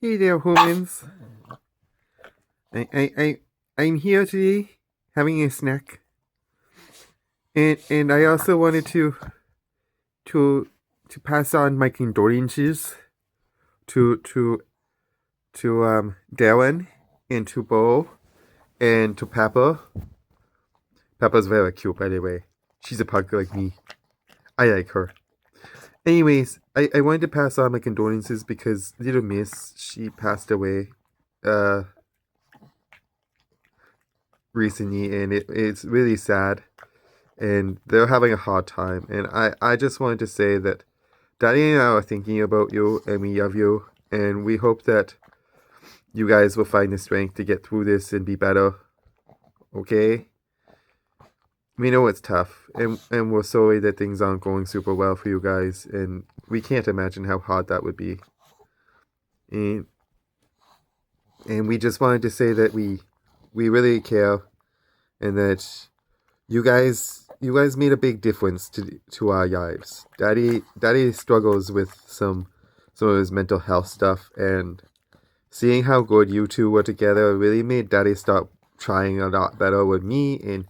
Hey there, humans. I'm here today, having a snack, and I also wanted to pass on my condolences to Darren and to Bo and to Peppa. Peppa's very cute, by the way. She's a pug like me. I like her. Anyways, I wanted to pass on my condolences because Little Miss, she passed away recently, and it's really sad, and they're having a hard time, and I just wanted to say that Daddy and I are thinking about you, and we love you, and we hope that you guys will find the strength to get through this and be better, okay? We know it's tough, and we're sorry that things aren't going super well for you guys, and we can't imagine how hard that would be. And we just wanted to say that we really care, and that you guys made a big difference to our lives. Daddy struggles with some of his mental health stuff, and seeing how good you two were together really made Daddy start trying a lot better with me, and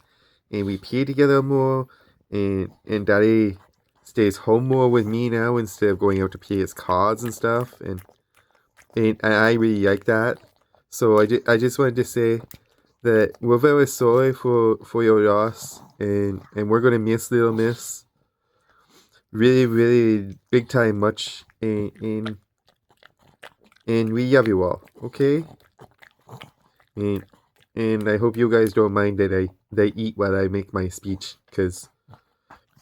we play together more, and Daddy stays home more with me now instead of going out to play his cards and stuff, and I really like that. So I just wanted to say that we're very sorry for your loss, and we're gonna miss Little Miss really, really big time much, and we love you all, okay? And I hope you guys don't mind that they eat while I make my speech, cause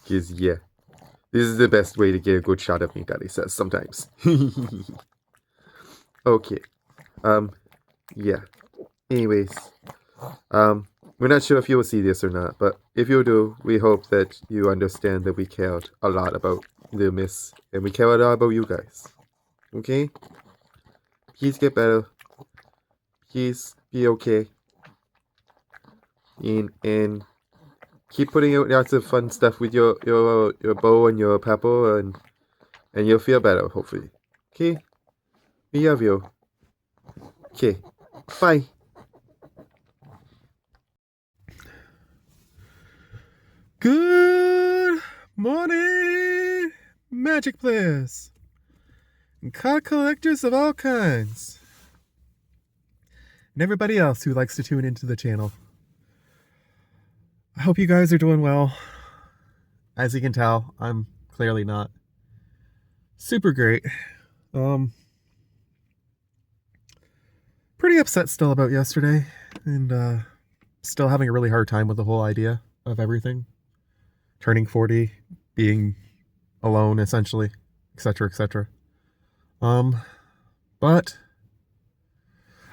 yeah, this is the best way to get a good shot of me, Daddy says sometimes. Okay, yeah. Anyways, we're not sure if you will see this or not, but if you do, we hope that you understand that we cared a lot about Little Miss, and we care a lot about you guys. Okay? Please get better. Please be okay. And keep putting out lots of fun stuff with your Bo and your Pepper, and you'll feel better, hopefully. Okay? We love you. Okay. Bye. Good morning, Magic players and card collectors of all kinds, and everybody else who likes to tune into the channel. I hope you guys are doing well. As you can tell, I'm clearly not super great. Pretty upset still about yesterday, and still having a really hard time with the whole idea of everything. Turning 40, being alone essentially, etc., etc. But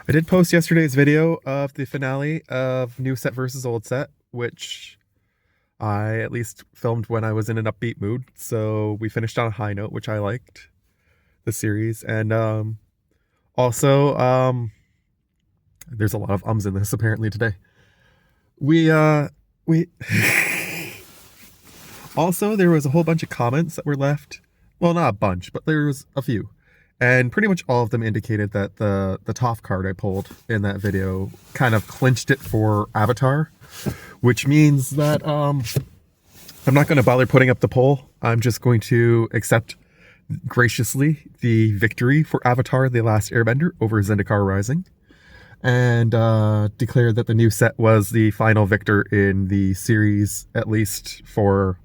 I did post yesterday's video of the finale of New Set versus Old Set, which I at least filmed when I was in an upbeat mood, so we finished on a high note, which I liked the series. And also there's a lot of ums in this apparently today. We also, there was a whole bunch of comments that were left. Well, not a bunch, but there was a few. And pretty much all of them indicated that the top card I pulled in that video kind of clinched it for Avatar, which means that I'm not going to bother putting up the poll. I'm just going to accept graciously the victory for Avatar: The Last Airbender over Zendikar Rising, and declare that the new set was the final victor in the series, at least for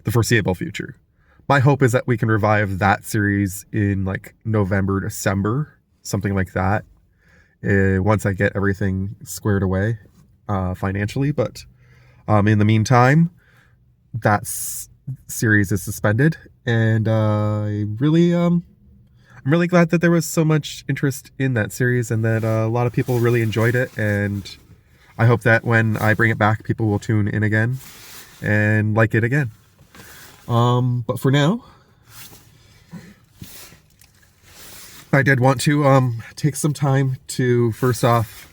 the foreseeable future. My hope is that we can revive that series in like November, December, something like that, once I get everything squared away financially. But in the meantime, that series is suspended, and I'm really glad that there was so much interest in that series, and that a lot of people really enjoyed it, and I hope that when I bring it back, people will tune in again and like it again. But for now, I did want to take some time to, first off,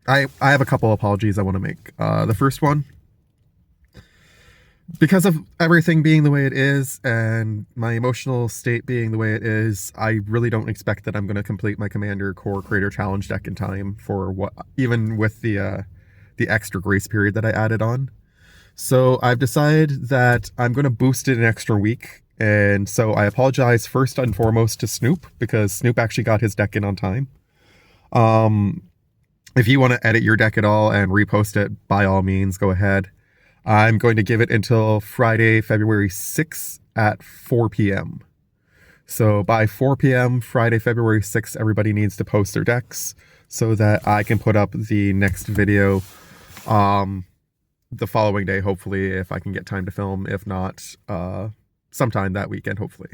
I have a couple apologies I want to make. The first one, because of everything being the way it is and my emotional state being the way it is, I really don't expect that I'm going to complete my Commander Core Creator Challenge deck in time for what, even with the extra grace period that I added on. So I've decided that I'm going to boost it an extra week. And so I apologize first and foremost to Snoop, because Snoop actually got his deck in on time. If you want to edit your deck at all and repost it, by all means, go ahead. I'm going to give it until Friday, February 6th at 4 p.m. So by 4 p.m. Friday, February 6th, everybody needs to post their decks so that I can put up the next video the following day, hopefully, if I can get time to film. If not, sometime that weekend, hopefully.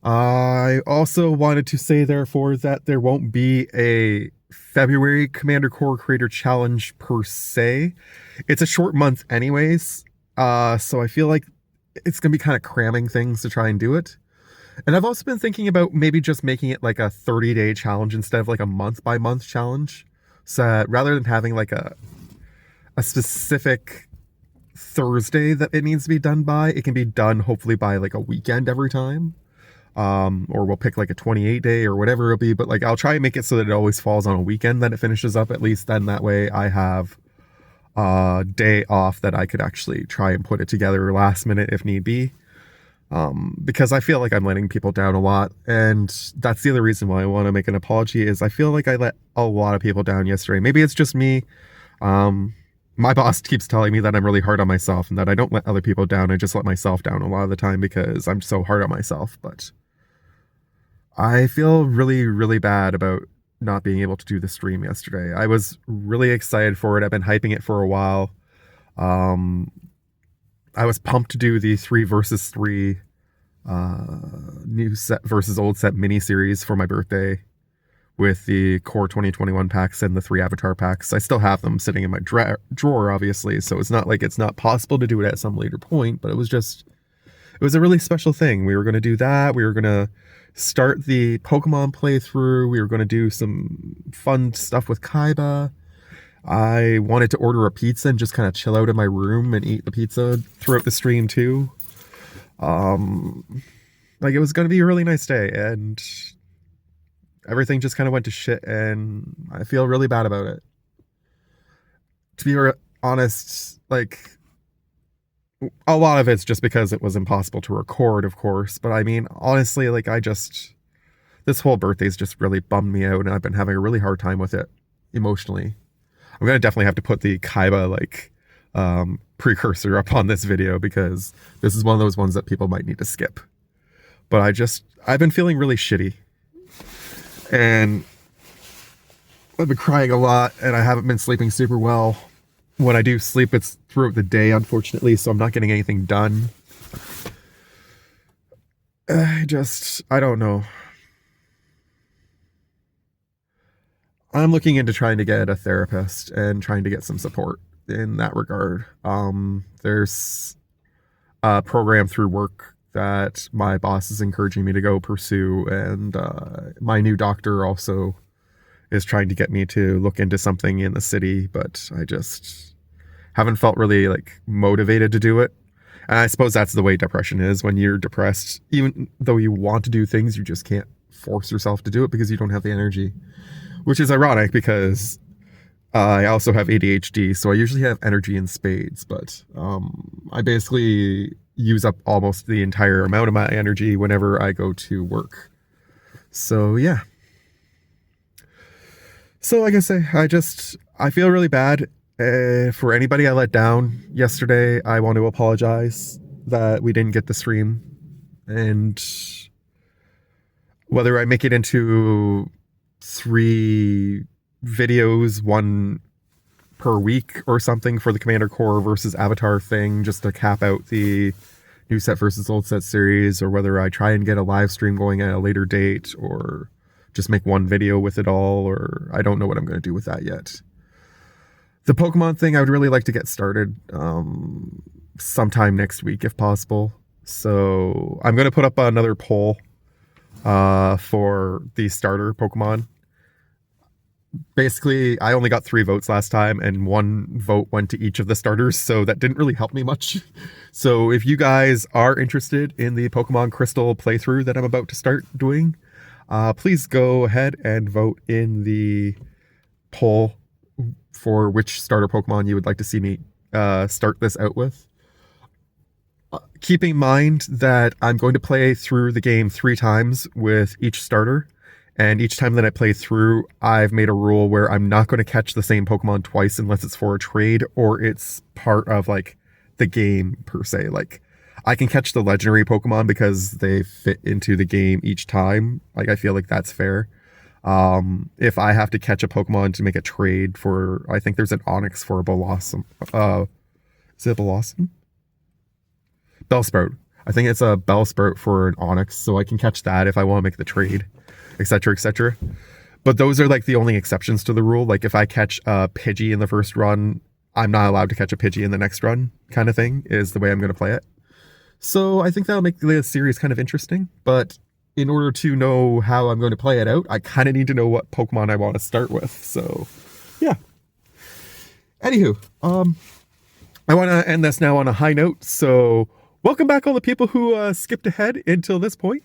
I also wanted to say, therefore, that there won't be a February Commander Core Creator Challenge per se. It's a short month anyways, so I feel like it's going to be kind of cramming things to try and do it. And I've also been thinking about maybe just making it like a 30-day challenge instead of like a month-by-month challenge. So rather than having like a specific Thursday that it needs to be done by, it can be done hopefully by like a weekend every time. Or we'll pick like a 28-day or whatever it'll be, but like I'll try and make it so that it always falls on a weekend that it finishes up, at least then that way I have a day off that I could actually try and put it together last minute if need be. Because I feel like I'm letting people down a lot, and that's the other reason why I want to make an apology, is I feel like I let a lot of people down yesterday. Maybe it's just me. My boss keeps telling me that I'm really hard on myself and that I don't let other people down. I just let myself down a lot of the time because I'm so hard on myself. But I feel really, really bad about not being able to do the stream yesterday. I was really excited for it. I've been hyping it for a while. I was pumped to do the 3 versus 3 new set versus old set mini series for my birthday, with the core 2021 packs and the 3 avatar packs. I still have them sitting in my drawer, obviously, so it's not like it's not possible to do it at some later point, but it was a really special thing. We were going to do that. We were going to start the Pokemon playthrough. We were going to do some fun stuff with Kaiba. I wanted to order a pizza and just kind of chill out in my room and eat the pizza throughout the stream too. Like, it was going to be a really nice day, and everything just kind of went to shit, and I feel really bad about it. To be honest, like, a lot of it's just because it was impossible to record, of course, but I mean, honestly, like, this whole birthday's just really bummed me out, and I've been having a really hard time with it emotionally. I'm gonna definitely have to put the Kaiba, like, precursor up on this video, because this is one of those ones that people might need to skip. But I've been feeling really shitty. And I've been crying a lot, and I haven't been sleeping super well. When I do sleep, it's throughout the day, unfortunately, so I'm not getting anything done. I don't know. I'm looking into trying to get a therapist and trying to get some support in that regard. There's a program through work that my boss is encouraging me to go pursue, and my new doctor also is trying to get me to look into something in the city, but I just haven't felt really like motivated to do it. And I suppose that's the way depression is. When you're depressed, even though you want to do things, you just can't force yourself to do it because you don't have the energy, which is ironic because I also have ADHD, so I usually have energy in spades, but I basically use up almost the entire amount of my energy whenever I go to work. So yeah. So like I say, I feel really bad. For anybody I let down yesterday, I want to apologize that we didn't get the stream. And whether I make it into 3 videos, 1 per week or something for the Commander Core versus Avatar thing, just to cap out the new set versus old set series, or whether I try and get a live stream going at a later date, or just make 1 video with it all, or I don't know what I'm going to do with that yet. The Pokemon thing, I would really like to get started sometime next week if possible. So I'm going to put up another poll for the starter Pokemon. basically, I only got 3 votes last time, and 1 vote went to each of the starters, so that didn't really help me much. So if you guys are interested in the Pokemon Crystal playthrough that I'm about to start doing, please go ahead and vote in the poll for which starter Pokemon you would like to see me start this out with. Keep in mind that I'm going to play through the game 3 times with each starter. And each time that I play through, I've made a rule where I'm not going to catch the same Pokemon twice unless it's for a trade or it's part of, like, the game per se. Like, I can catch the legendary Pokemon because they fit into the game each time. Like, I feel like that's fair. If I have to catch a Pokemon to make a trade for, I think there's an Onix for a Blossom. Is it Blossom? Bellsprout. I think it's a Bellsprout for an Onix, so I can catch that if I want to make the trade, etc., etc. But those are like the only exceptions to the rule. Like if I catch a Pidgey in the first run, I'm not allowed to catch a Pidgey in the next run, kind of thing, is the way I'm going to play it. So I think that'll make the series kind of interesting. But in order to know how I'm going to play it out, I kind of need to know what Pokemon I want to start with. So, yeah. Anywho, I want to end this now on a high note. So, welcome back all the people who skipped ahead until this point.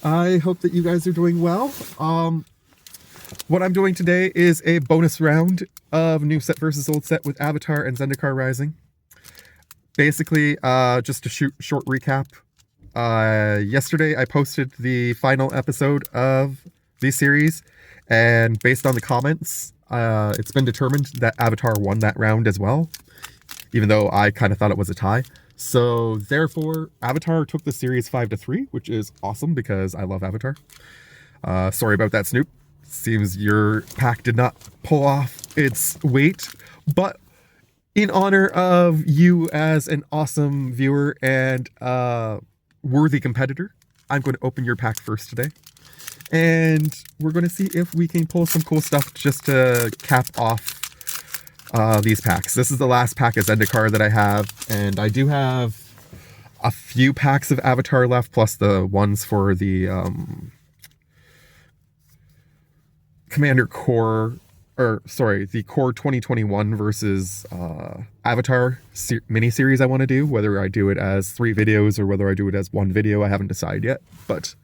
I hope that you guys are doing well. What I'm doing today is a bonus round of new set versus old set with Avatar and Zendikar Rising. Basically, just a short recap. Yesterday I posted the final episode of the series, and based on the comments, it's been determined that Avatar won that round as well, even though I kind of thought it was a tie. So therefore, Avatar took the series 5-3, which is awesome because I love Avatar. Sorry about that, Snoop. Seems your pack did not pull off its weight, but in honor of you as an awesome viewer and worthy competitor, I'm going to open your pack first today. And we're going to see if we can pull some cool stuff just to cap off these packs. This is the last pack of Zendikar that I have, and I do have a few packs of Avatar left, plus the ones for the Commander Core, the Core 2021 versus Avatar mini-series I want to do. Whether I do it as 3 videos or whether I do it as 1 video, I haven't decided yet. But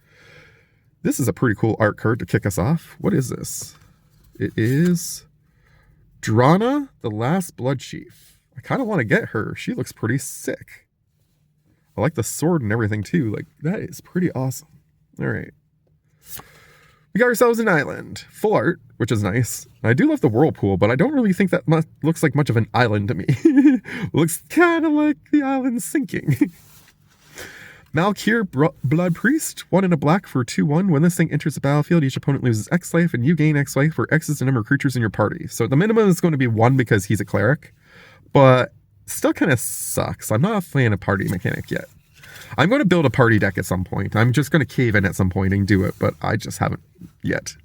this is a pretty cool art card to kick us off. What is this? It is Drana, the Last Blood Chief. I kind of want to get her. She looks pretty sick. I like the sword and everything too. Like, that is pretty awesome. All right. We got ourselves an island. Full art, which is nice. I do love the whirlpool, but I don't really think that looks like much of an island to me. Looks kind of like the island sinking. Malkir Blood Priest, 1 and a black for 2/1. When this thing enters the battlefield, each opponent loses X life, and you gain X life, where X is the number of creatures in your party. So the minimum is going to be 1 because he's a cleric, but still kind of sucks. I'm not a fan of party mechanic yet. I'm going to build a party deck at some point. I'm just going to cave in at some point and do it, but I just haven't yet.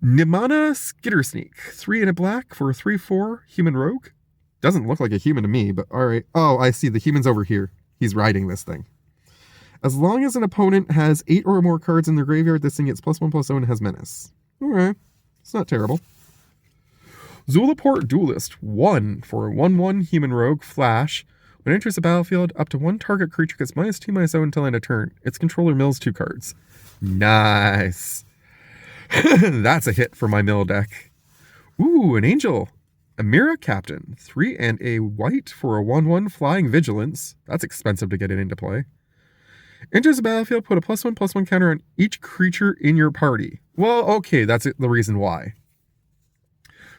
Nimana Skittersneak, 3 and a black for a 3/4 human rogue. Doesn't look like a human to me, but alright. Oh, I see. The human's over here. He's riding this thing. As long as an opponent has 8 or more cards in their graveyard, this thing gets +1/+0 and has menace. Alright. It's not terrible. Zulaport Duelist, 1 for a 1/1 human rogue flash. When it enters the battlefield, up to 1 target creature gets -2/-0 until end of turn. Its controller mills 2 cards. Nice. That's a hit for my mill deck. Ooh, an angel. Amira Captain, 3 and a white for a 1/1 flying vigilance. That's expensive to get it into play. Enters the battlefield, put a +1/+1 counter on each creature in your party. Well, okay, that's the reason why.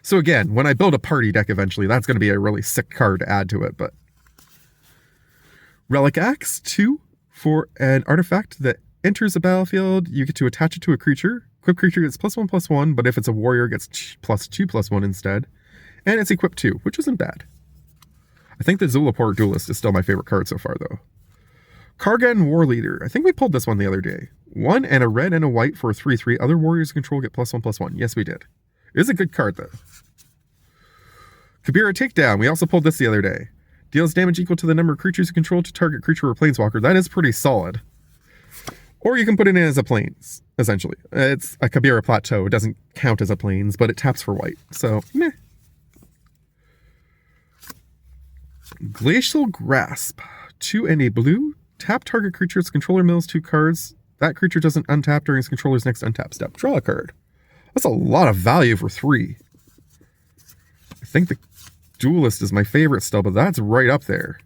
So again, when I build a party deck eventually, that's going to be a really sick card to add to it, but... Relic Axe, 2 for an artifact that enters the battlefield. You get to attach it to a creature. Equipped creature gets +1/+1, but if it's a warrior, it gets +2/+1 instead. And it's equipped 2, which isn't bad. I think the Zulaport Duelist is still my favorite card so far, though. Kargan War Leader. I think we pulled this one the other day. 1 and a red and a white for a 3/3. Other warriors control get +1/+1. Yes, we did. It is a good card, though. Kabira Takedown. We also pulled this the other day. Deals damage equal to the number of creatures you control to target creature or planeswalker. That is pretty solid. Or you can put it in as a plains, essentially. It's a Kabira Plateau. It doesn't count as a plains, but it taps for white. So, meh. Glacial Grasp. 2 and a blue. Tap target creature's controller mills 2 cards. That creature doesn't untap during its controller's next untap step. Draw a card. That's a lot of value for 3. I think the Duelist is my favorite still, but that's right up there.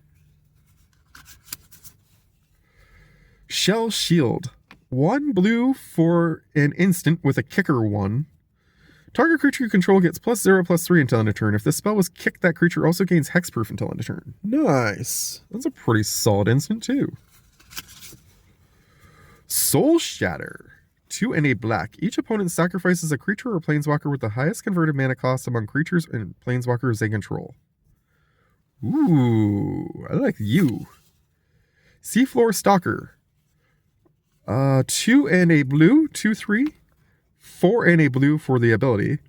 Shell Shield. 1 blue for an instant with a kicker 1. Target creature you control gets +0/+3 until end of turn. If this spell was kicked, that creature also gains hexproof until end of turn. Nice. That's a pretty solid instant too. Soul Shatter. 2 and a black. Each opponent sacrifices a creature or planeswalker with the highest converted mana cost among creatures and planeswalkers they control. Ooh, I like you. Seafloor Stalker. 2 and a blue, 2/3. 4 and a blue for the ability.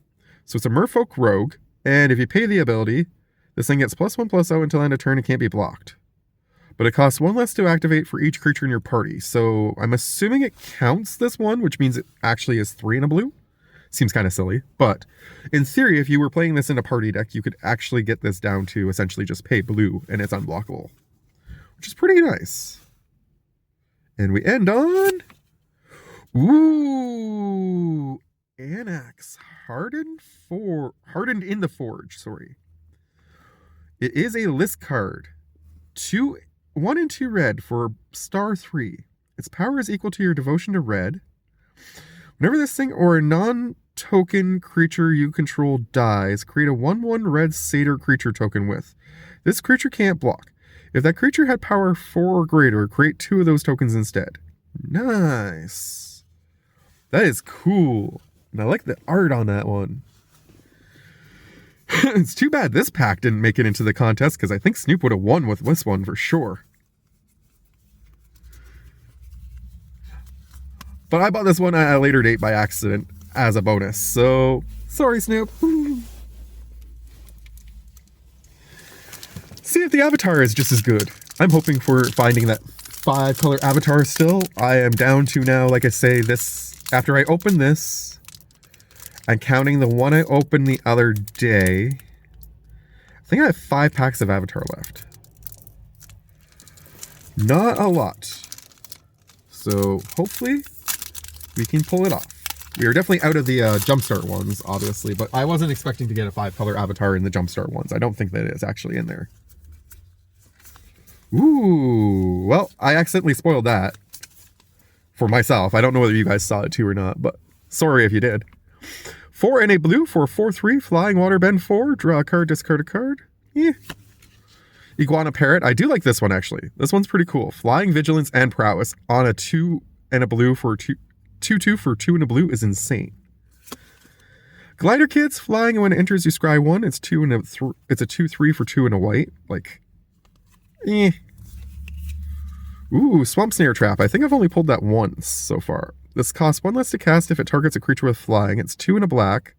So it's a Merfolk Rogue, and if you pay the ability, this thing gets +1/+0 until end of turn and can't be blocked. But it costs 1 less to activate for each creature in your party. So I'm assuming it counts this one, which means it actually is 3 and a blue. Seems kind of silly, but in theory, if you were playing this in a party deck, you could actually get this down to essentially just pay blue and it's unblockable, which is pretty nice. And we end on, ooh, Anax, Hardened in the Forge, sorry. It is a list card. 1 and 2 red for star 3. Its power is equal to your devotion to red. Whenever this thing or a non-token creature you control dies, create a 1/1 red satyr creature token with. This creature can't block. If that creature had power 4 or greater, create 2 of those tokens instead. Nice. That is cool. And I like the art on that one. It's too bad this pack didn't make it into the contest, because I think Snoop would have won with this one for sure. But I bought this one at a later date by accident as a bonus, so sorry, Snoop. See if the avatar is just as good. I'm hoping for finding that 5-color avatar still. I am down to now, like I say, this after I open this, and counting the one I opened the other day, I think I have 5 packs of Avatar left. Not a lot. So hopefully we can pull it off. We are definitely out of the Jumpstart ones, obviously, but I wasn't expecting to get a 5-color Avatar in the Jumpstart ones. I don't think that is actually in there. Ooh, well, I accidentally spoiled that for myself. I don't know whether you guys saw it too or not, but sorry if you did. 4 and a blue for 4/3, Flying Waterbend 4, draw a card, discard a card. Yeah. Iguana Parrot, I do like this one actually. This one's pretty cool. Flying Vigilance and Prowess on a 2 and a blue for 2/2 for 2 and a blue is insane. Glider Kids, flying when it enters you scry 1, it's a 2/3 for 2 and a white. Like, eh. Ooh, Swamp Snare Trap. I think I've only pulled that once so far. This costs 1 less to cast if it targets a creature with flying. It's 2 and a black.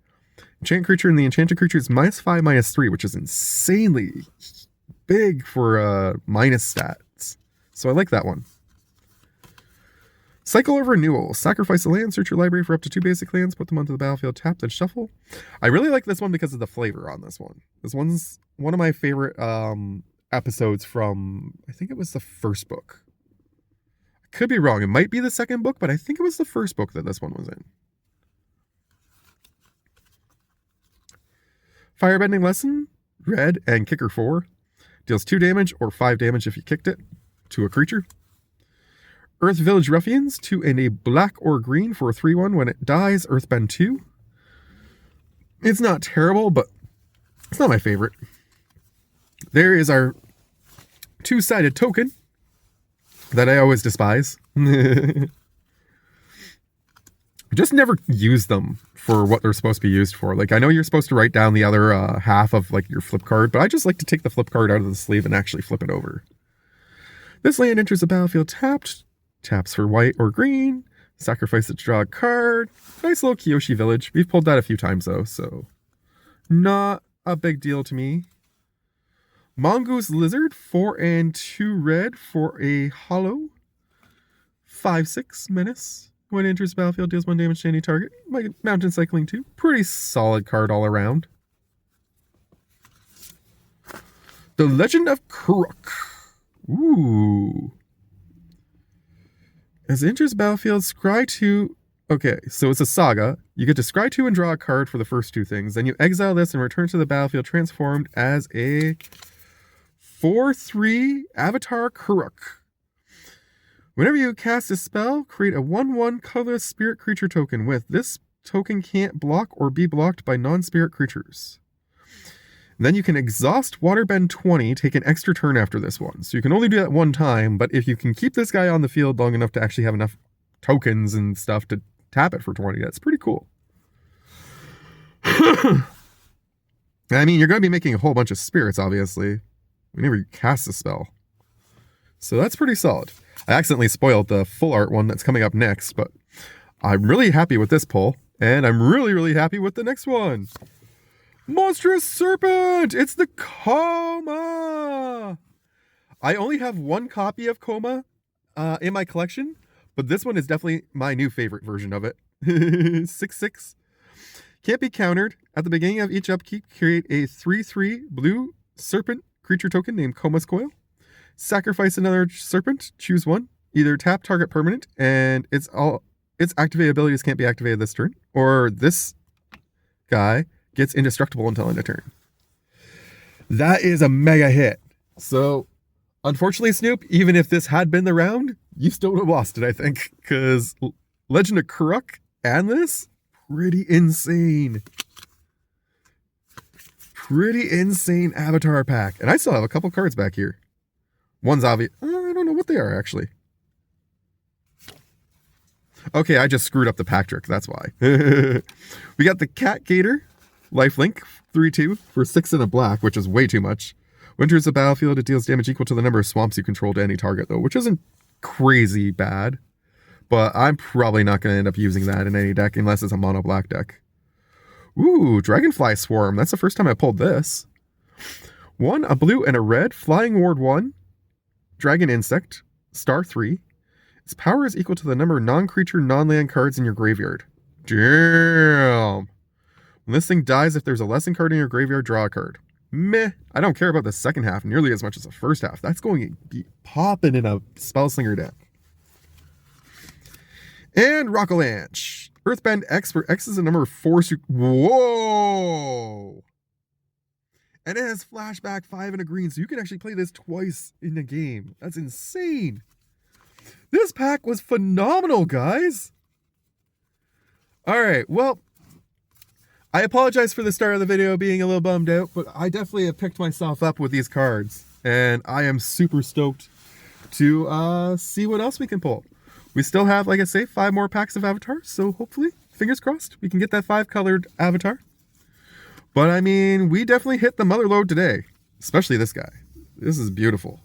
Enchant creature, and the enchanted creature is -5/-3, which is insanely big for minus stats. So I like that one. Cycle of Renewal. Sacrifice a land, search your library for up to 2 basic lands, put them onto the battlefield, tap, then shuffle. I really like this one because of the flavor on this one. This one's one of my favorite episodes from, I think it was the first book. Could be wrong. It might be the second book, but I think it was the first book that this one was in. Firebending Lesson, red and kicker 4. Deals 2 damage or 5 damage if you kicked it to a creature. Earth Village Ruffians, 2 and a black or green for a 3/1. When it dies, Earthbend 2. It's not terrible, but it's not my favorite. There is our 2-sided token that I always despise. Just never use them for what they're supposed to be used for. Like, I know you're supposed to write down the other half of like your flip card, but I just like to take the flip card out of the sleeve and actually flip it over. This land enters the battlefield tapped. Taps for white or green. Sacrifice it to draw a card. Nice little Kyoshi Village. We've pulled that a few times though, so not a big deal to me. Mongoose Lizard, 4 and 2 red for a hollow. 5/6 menace. When it enters the battlefield, deals 1 damage to any target. Like Mountain Cycling 2. Pretty solid card all around. The Legend of Kuruk. Ooh. As it enters the battlefield, scry 2. Okay, so it's a saga. You get to scry 2 and draw a card for the first 2 things. Then you exile this and return to the battlefield transformed as a 4/3 Avatar Kuruk. Whenever you cast a spell, create a 1/1 colorless spirit creature token with. This token can't block or be blocked by non-spirit creatures. And then you can exhaust Waterbend 20, take an extra turn after this one. So you can only do that 1 time, but if you can keep this guy on the field long enough to actually have enough tokens and stuff to tap it for 20, that's pretty cool. I mean, you're going to be making a whole bunch of spirits, obviously, whenever you cast a spell. So that's pretty solid. I accidentally spoiled the full art one that's coming up next, but I'm really happy with this pull, and I'm really, really happy with the next one. Monstrous Serpent! It's the Coma! I only have 1 copy of Coma in my collection, but this one is definitely my new favorite version of it. 6/6. Can't be countered. At the beginning of each upkeep, create a 3/3 blue serpent creature token named Coma's Coil. Sacrifice another serpent, choose 1. Either tap target permanent, and its activated abilities can't be activated this turn, or this guy gets indestructible until end of turn. That is a mega hit. So, unfortunately, Snoop, even if this had been the round, you still would have lost it, I think, because Legend of Kuruk and this, pretty insane. Pretty insane Avatar pack. And I still have a couple cards back here. One's obvious. I don't know what they are, actually. Okay, I just screwed up the pack trick. That's why. We got the Cat Gator. Lifelink, 3/2 for 6 and a black, which is way too much. Enters the battlefield, it deals damage equal to the number of swamps you control to any target, though, which isn't crazy bad. But I'm probably not going to end up using that in any deck unless it's a mono black deck. Ooh, Dragonfly Swarm. That's the first time I pulled this. 1, a blue and a red, Flying Ward 1, Dragon Insect, star 3. Its power is equal to the number of non-creature, non-land cards in your graveyard. Damn. When this thing dies, if there's a lesson card in your graveyard, draw a card. Meh. I don't care about the second half nearly as much as the first half. That's going to be popping in a Spellslinger deck. And Rockolanche. Earthbend X, where X is the number of 4. Whoa! And it has flashback 5 and a green, so you can actually play this twice in the game. That's insane. This pack was phenomenal, guys. All right, well, I apologize for the start of the video being a little bummed out, but I definitely have picked myself up with these cards, and I am super stoked to see what else we can pull. We still have, like I say, 5 more packs of avatars, so hopefully, fingers crossed, we can get that 5-colored avatar. But I mean, we definitely hit the mother load today, especially this guy. This is beautiful.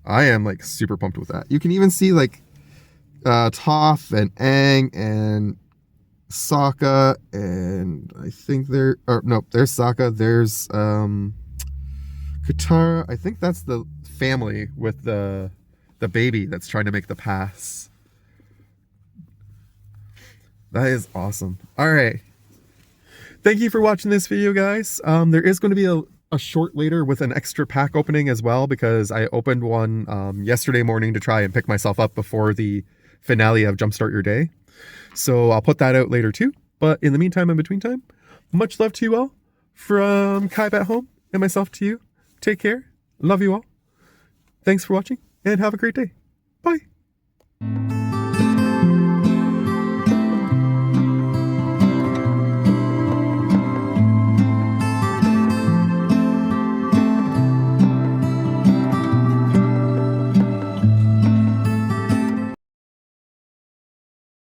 I am like super pumped with that. You can even see like Toph and Aang and Sokka, and I think there's Sokka, there's Katara. I think that's the family with the baby that's trying to make the pass. That is awesome. All right. Thank you for watching this video, guys. There is going to be a short later with an extra pack opening as well, because I opened one yesterday morning to try and pick myself up before the finale of Jumpstart Your Day. So I'll put that out later too. But in the meantime, in between time, much love to you all from Kaiba at home and myself to you. Take care. Love you all. Thanks for watching and have a great day.